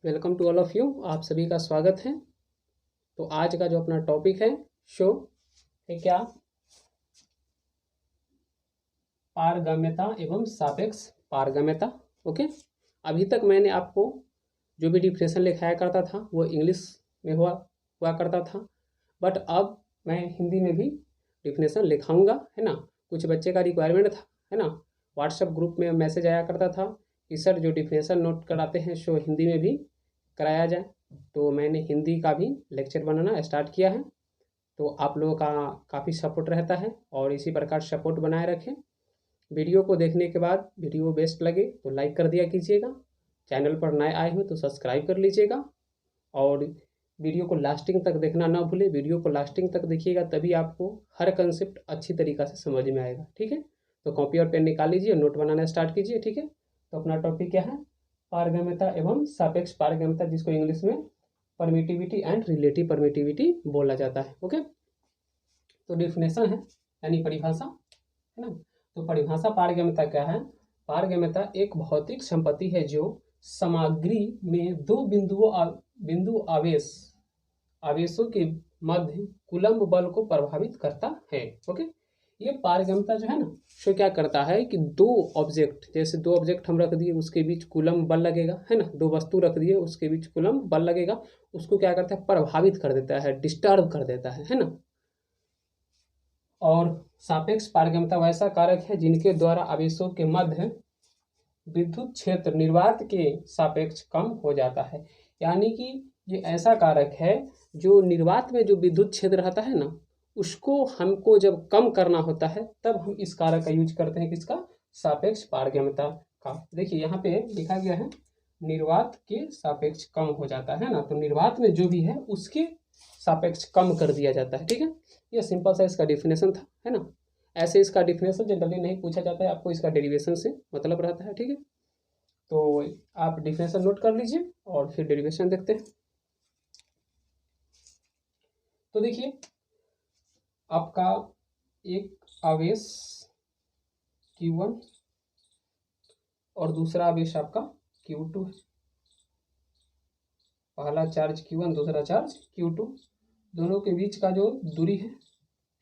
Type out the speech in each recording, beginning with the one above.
Welcome to all of you. आप सभी का स्वागत है। तो आज का जो अपना टॉपिक है शो है क्या, पारगम्यता एवं सापेक्ष पारगम्यता। ओके, अभी तक मैंने आपको जो भी डिफिनेशन लिखाया करता था वो इंग्लिश में हुआ हुआ करता था, बट अब मैं हिंदी में भी डिफिनेशन लिखाऊंगा, है ना। कुछ बच्चे का रिक्वायरमेंट था, है ना। व्हाट्सएप ग्रुप में मैसेज आया करता था कि सर जो डिफिनेशन नोट कराते हैं शो हिंदी में भी कराया जाए। तो मैंने हिंदी का भी लेक्चर बनाना स्टार्ट किया है। तो आप लोगों का काफ़ी सपोर्ट रहता है और इसी प्रकार सपोर्ट बनाए रखें। वीडियो को देखने के बाद वीडियो बेस्ट लगे तो लाइक कर दिया कीजिएगा। चैनल पर नए आए हो तो सब्सक्राइब कर लीजिएगा और वीडियो को लास्टिंग तक देखना ना भूलें। वीडियो को लास्टिंग तक देखिएगा तभी आपको हर कंसेप्ट अच्छी तरीक़ा से समझ में आएगा, ठीक है। तो कॉपी और पेन निकाल लीजिए, नोट बनाना स्टार्ट कीजिए, ठीक है। तो अपना टॉपिक क्या है, पारगम्यता एवं सापेक्ष पारगम्यता, जिसको इंग्लिश में परमिटिविटी एंड रिलेटिव परमिटिविटी बोला जाता है। ओके, तो डिफिनेशन है यानी परिभाषा, है ना। तो परिभाषा पारगम्यता क्या है। पारगम्यता एक भौतिक संपत्ति है जो सामग्री में दो बिंदु आवेशों के मध्य कूलम्ब बल को प्रभावित करता है। ओके, ये पारगम्यता जो है ना, सो क्या करता है कि दो ऑब्जेक्ट, जैसे दो ऑब्जेक्ट हम रख दिए उसके बीच कूलम्ब बल लगेगा, है ना। दो वस्तु रख दिए उसके बीच कूलम्ब बल लगेगा, उसको क्या करता है, प्रभावित कर देता है, डिस्टर्ब कर देता है ना। और सापेक्ष पारगम्यता वैसा कारक है जिनके द्वारा आवेशों के मध्य विद्युत क्षेत्र निर्वात के सापेक्ष कम हो जाता है। यानी कि ये ऐसा कारक है जो निर्वात में जो विद्युत क्षेत्र रहता है ना, उसको हमको जब कम करना होता है तब हम इस कारक का यूज करते हैं, किसका, सापेक्ष पारगम्यता का। देखिए यहाँ पे लिखा गया है निर्वात के सापेक्ष कम हो जाता है ना, तो निर्वात में जो भी है उसके सापेक्ष कम कर दिया जाता है, ठीक है। ये सिंपल सा इसका डिफिनेशन था, है ना। ऐसे इसका डिफिनेशन जनरली नहीं पूछा जाता है, आपको इसका डेरिवेशन से मतलब रहता है, ठीक है। तो आप डिफिनेशन नोट कर लीजिए और फिर डेरिवेशन देखते हैं। तो देखिए आपका एक आवेश Q1 और दूसरा आवेश आपका Q2 है। पहला चार्ज Q1, दूसरा चार्ज Q2, दोनों के बीच का जो दूरी है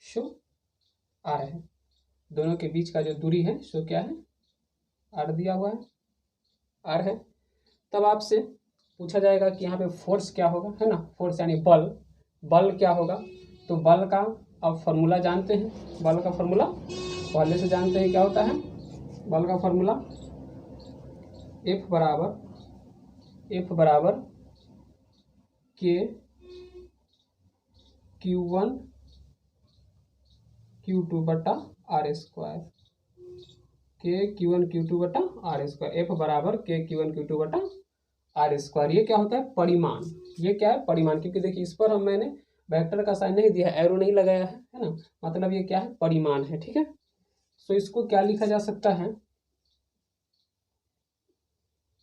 सो R है। दोनों के बीच का जो दूरी है सो क्या है, R दिया हुआ है, R है। तब आपसे पूछा जाएगा कि यहाँ पे फोर्स क्या होगा, है ना। फोर्स यानी बल, बल क्या होगा। तो बल का आप फॉर्मूला जानते हैं, बल का फॉर्मूला पहले से जानते हैं, क्या होता है बल का फॉर्मूला, F बराबर K Q1 Q2 बटा R square, K Q1 Q2 बटा R स्क्वायर। F बराबर K Q1 Q2 बटा R स्क्वायर। ये क्या होता है, परिमाण। ये क्या है, परिमाण, क्योंकि देखिए इस पर मैंने वेक्टर का साइन नहीं दिया है, एरो नहीं लगाया है ना, मतलब ये क्या है, परिमाण है, ठीक है। सो इसको क्या लिखा जा सकता है,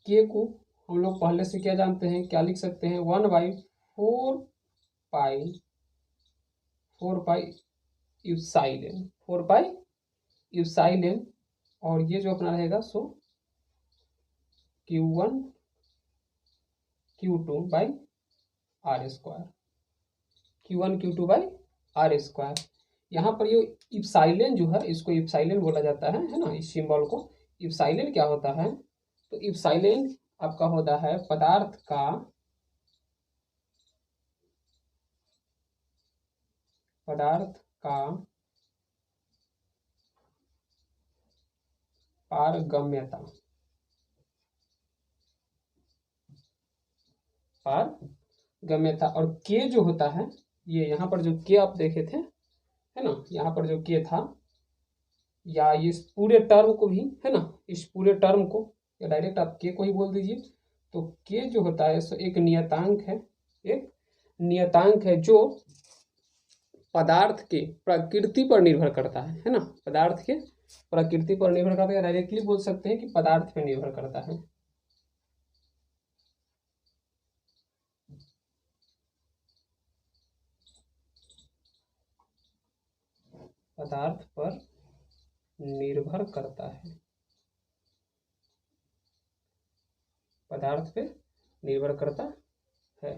के को हम लोग पहले से क्या जानते हैं, क्या लिख सकते हैं, 1/4 पाई इप्साइलन, 4 पाई इप्साइलन। और ये जो अपना रहेगा सो Q1 Q2 by R square, Q1 Q2 by R square. यहाँ पर ये इप्साइलन जो है, इसको इप्साइलन बोला जाता है ना, इस सिंबल को। इप्साइलन क्या होता है, तो इप्साइलन आपका होता है पदार्थ का पारगम्यता, पारगम्यता। और के जो होता है, ये यहाँ पर जो के आप देखे थे, है ना, यहाँ पर जो के था, या इस पूरे टर्म को भी, है ना, इस पूरे टर्म को या डायरेक्ट आप के को ही बोल दीजिए। तो के जो होता है सो एक नियतांक है, एक नियतांक है जो पदार्थ के प्रकृति पर निर्भर करता है ना, पदार्थ के प्रकृति पर निर्भर करता है। डायरेक्टली बोल सकते हैं कि पदार्थ पर निर्भर करता है, पदार्थ पर निर्भर करता है, पदार्थ पे निर्भर करता है।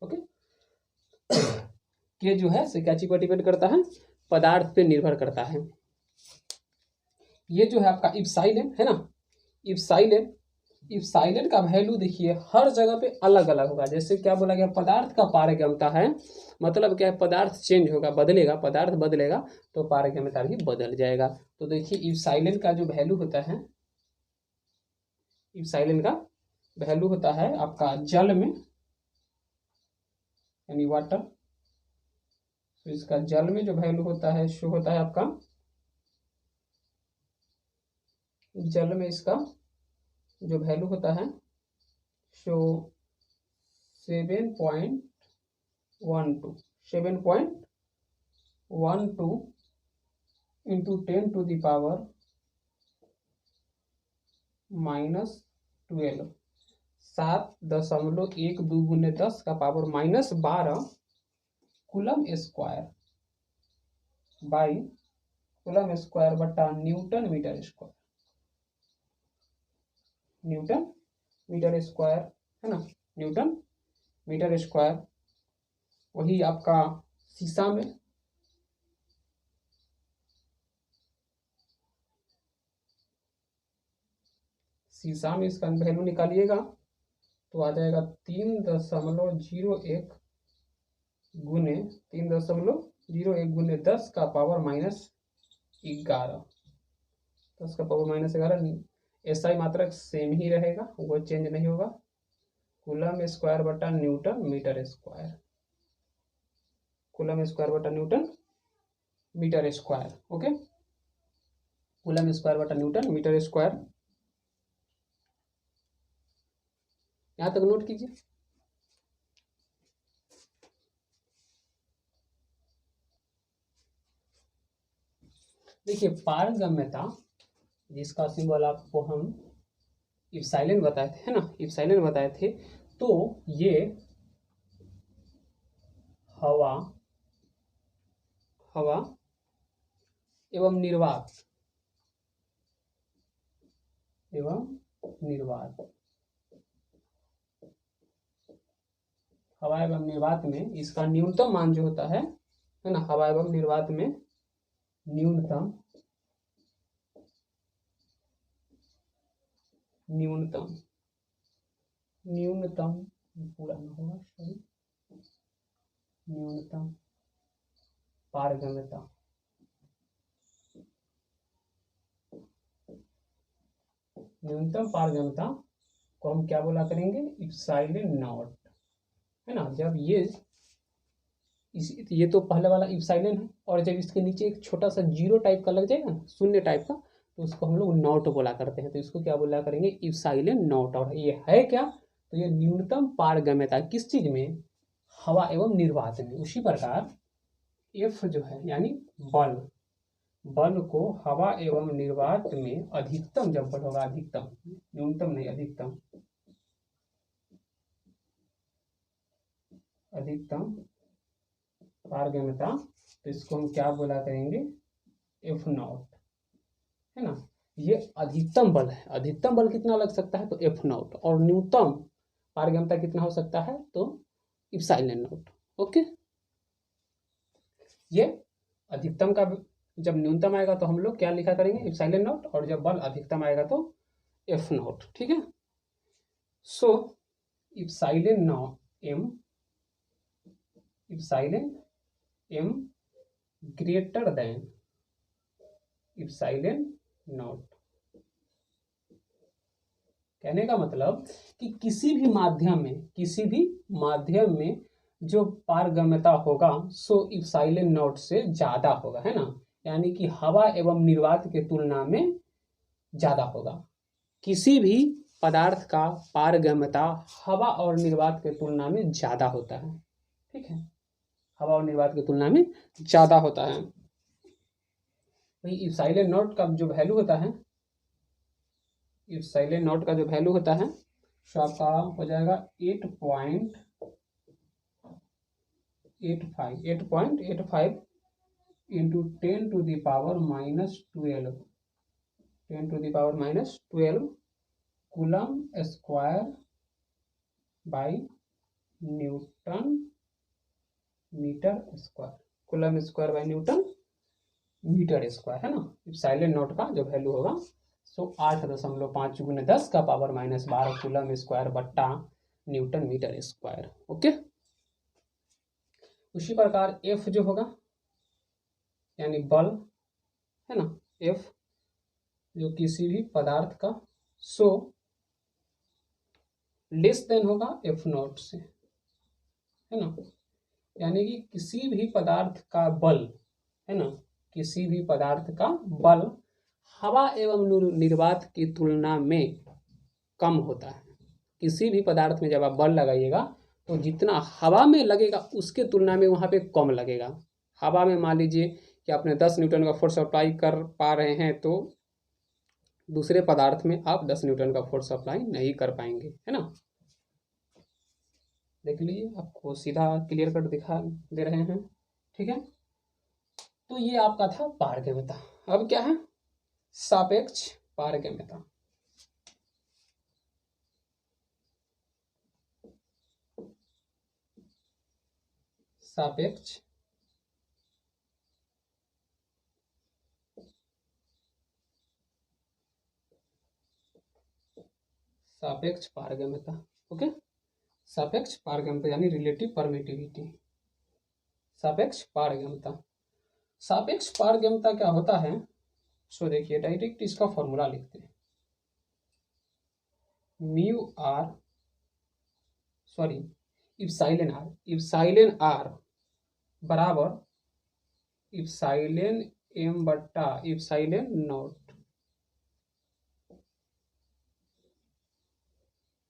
ओके, के जो है से क्या चीज पर डिपेंड करता है, पदार्थ पे निर्भर करता है। ये जो है आपका इप्साइलेन है ना, इप्साइलेन, इप्साइलेन का वैल्यू देखिए हर जगह पे अलग अलग होगा। जैसे क्या बोला गया, पदार्थ का पारगम्यता है, मतलब क्या है, पदार्थ चेंज होगा, बदलेगा, पदार्थ बदलेगा तो पारगम्यता भी बदल जाएगा। तो देखिए इप्साइलेन का जो वैल्यू होता है, इप्साइलेन का वैल्यू होता है आपका जल में, यानी वाटर, तो इसका जल में जो वैल्यू होता है शो होता है आपका, जल में इसका जो वैल्यू होता है शो 7.12, 7.12 इंटू 10⁻⁻12, 7.12 गुने 10 का power -12 coulomb square by coulomb square बटा newton metre square, newton metre square है ना, न्यूटन मीटर स्क्वायर। वही आपका शीशा में, शीशा में इसका वैल्यू निकालिएगा तो आ जाएगा 3.01 गुने 3.01 गुने 10 का पावर -11, 10 का पावर -11। एसआई मात्रक सेम ही रहेगा, वो चेंज नहीं होगा। कूलम स्क्वायर बटा newton metre square, coulomb square बटा newton metre square. Okay, coulomb square बटा न्यूटन मीटर स्क्वायर, यहां तक नोट कीजिए। देखिए पारगम्यता, जिसका सिंबल आपको हम इप्साइलेन बताए थे, है ना, इप्साइलेन बताए थे, तो ये हवा, हवा एवं निर्वात, एवं निर्वात, हवा एवं निर्वात में इसका न्यूनतम मान जो होता है ना, हवा एवं निर्वात में न्यूनतम, न्यूनतम, न्यूनतम पूरा न होगा, सॉरी, न्यूनतम पारगम्यता, न्यूनतम पारगम्यता को हम क्या बोला करेंगे, इप्साइलेन नॉट, है ना। जब ये तो पहले वाला इप्साइलेन है, और जब इसके नीचे एक छोटा सा जीरो टाइप का लग जाएगा, शून्य टाइप का, तो उसको हम लोग नॉट बोला करते हैं। तो इसको क्या बोला करेंगे, इप्साइलेन नॉट। और ये है क्या, तो ये न्यूनतम पारगम्यता किस चीज में, हवा एवं निर्वात में। उसी प्रकार एफ जो है यानी बल, बल को हवा एवं निर्वात में अधिकतम जब बल होगा, अधिकतम, न्यूनतम नहीं, अधिकतम, अधिकतम पारगम्यता, तो इसको हम क्या बोला करेंगे, एफ नॉट, है ना। ये अधिकतम बल है, अधिकतम बल कितना लग सकता है, तो एफ नॉट, और न्यूनतम पारगम्यता कितना हो सकता है, तो इप्साइलेन नॉट। ओके, ये अधिकतम का जब न्यूनतम आएगा तो हम लोग क्या लिखा करेंगे, इप्साइलेन नॉट, और जब बल अधिकतम आएगा तो एफ नॉट। ठीक है, so epsilon naught M, epsilon M greater than epsilon naught. कहने का मतलब कि किसी भी माध्यम में, किसी भी माध्यम में जो पारगम्यता होगा सो इप्साइलेन नॉट से ज्यादा होगा, है ना। यानी कि हवा एवं निर्वात के तुलना में ज्यादा होगा। किसी भी पदार्थ का पारगम्यता हवा और निर्वात के तुलना में ज्यादा होता है। ठीक है, हवा और निर्वात की तुलना में ज्यादा होता है। वही इप्साइलेन नॉट का जो वैल्यू होता है, इप्साइलेन नॉट का जो वैल्यू होता है तो आपका हो जाएगा 8.85 into 10⁻⁻12, 10⁻⁻12 coulomb square by newton metre square, coulomb square by newton metre square, है ना। इप्सिलॉन नॉट का जो वैल्यू होगा सो 8.5 × 10⁻12 कूलम स्क्वायर बट्टा न्यूटन मीटर स्क्वायर। ओके, उसी प्रकार एफ जो होगा यानी बल, है ना, एफ जो किसी भी पदार्थ का सो लेस देन होगा एफ नॉट से, है ना, यानी कि किसी भी पदार्थ का बल, है ना, किसी भी पदार्थ का बल हवा एवं निर्वात की तुलना में कम होता है। किसी भी पदार्थ में जब आप बल लगाइएगा तो जितना हवा में लगेगा उसके तुलना में वहाँ पे कम लगेगा। हवा में मान लीजिए कि आपने 10 न्यूटन का फोर्स अप्लाई कर पा रहे हैं तो दूसरे पदार्थ में आप 10 न्यूटन का फोर्स अप्लाई नहीं कर पाएंगे, है ना। देख लीजिए, आपको सीधा क्लियर कट दिखा दे रहे हैं, ठीक है। तो ये आपका था पारगम्यता। अब क्या है, सापेक्ष पारगम्यता। सापेक्ष सापेक्ष पारगम्यता। ओके, सापेक्ष पारगम्यता यानी रिलेटिव परमिटिविटी। सापेक्ष पारगम्यता, सापेक्ष पारगम्यता क्या होता है, सो देखिए डायरेक्ट इसका फॉर्मूला लिखते हैं। Mu R sorry epsilon R बराबर इप्सिलॉन एम बट्टा इप्सिलॉन नॉट,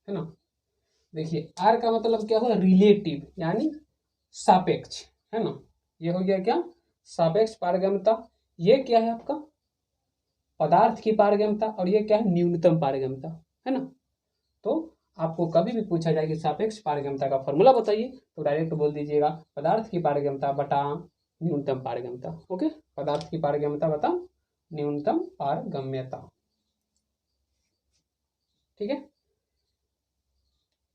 है ना। देखिए आर का मतलब क्या हुआ, रिलेटिव यानी सापेक्ष, है ना। ये हो गया क्या, सापेक्ष पारगम्यता। ये क्या है आपका पदार्थ की पारगम्यता और ये क्या है न्यूनतम पारगम्यता, है ना। तो आपको कभी भी पूछा जाए कि सापेक्ष पारगम्यता का फॉर्मूला बताइए तो डायरेक्ट बोल दीजिएगा पदार्थ की पारगम्यता बटा न्यूनतम पारगम्यता। ओके, पदार्थ की पारगम्यता बता न्यूनतम पारगम्यता, ठीक है।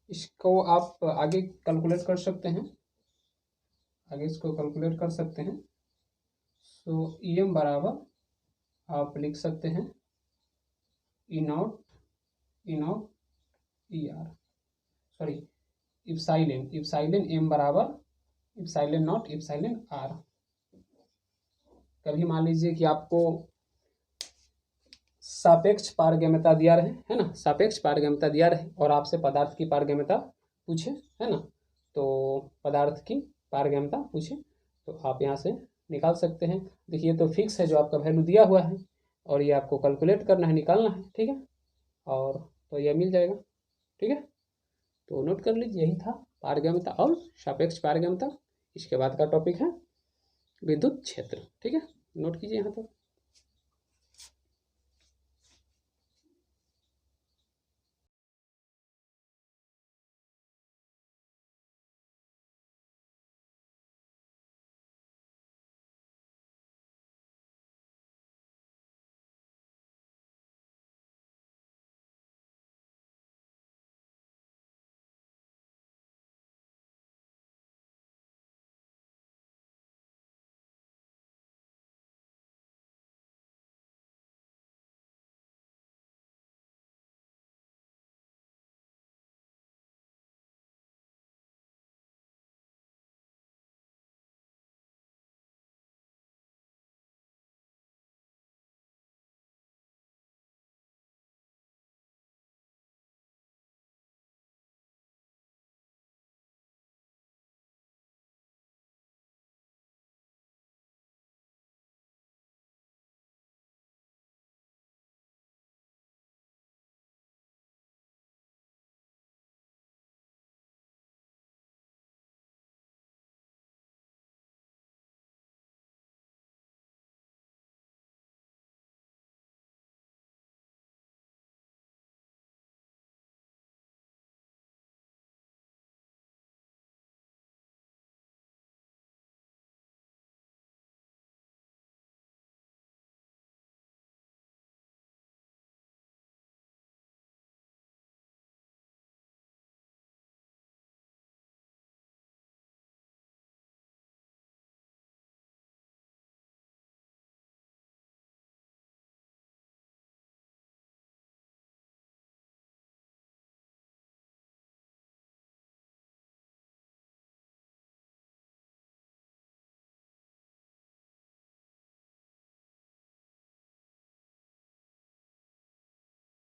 इसको आप आगे कैलकुलेट कर सकते हैं, आगे इसको कैलकुलेट कर सकते हैं। सो EM बराबर आप लिख सकते हैं E0 ER sorry epsilon M बराबर इप्सिलॉन नॉट इप्सिलॉन आर। कभी मान लीजिए कि आपको सापेक्ष पारगम्यता दिया रहे, है ना, सापेक्ष पारगम्यता दिया रहे और आपसे पदार्थ की पारगम्यता पूछे, है ना, तो पदार्थ की पारगम्यता पूछे तो आप यहाँ से निकाल सकते हैं। देखिए तो फिक्स है जो आपका वैल्यू दिया हुआ है और ये आपको कैलकुलेट करना है, निकालना है, ठीक है। और तो ये मिल जाएगा, ठीक है। तो नोट कर लीजिए, यही था पारगम्यता और सापेक्ष पारगम्यता। इसके बाद का टॉपिक है विद्युत क्षेत्र, ठीक है, नोट कीजिए यहाँ पर।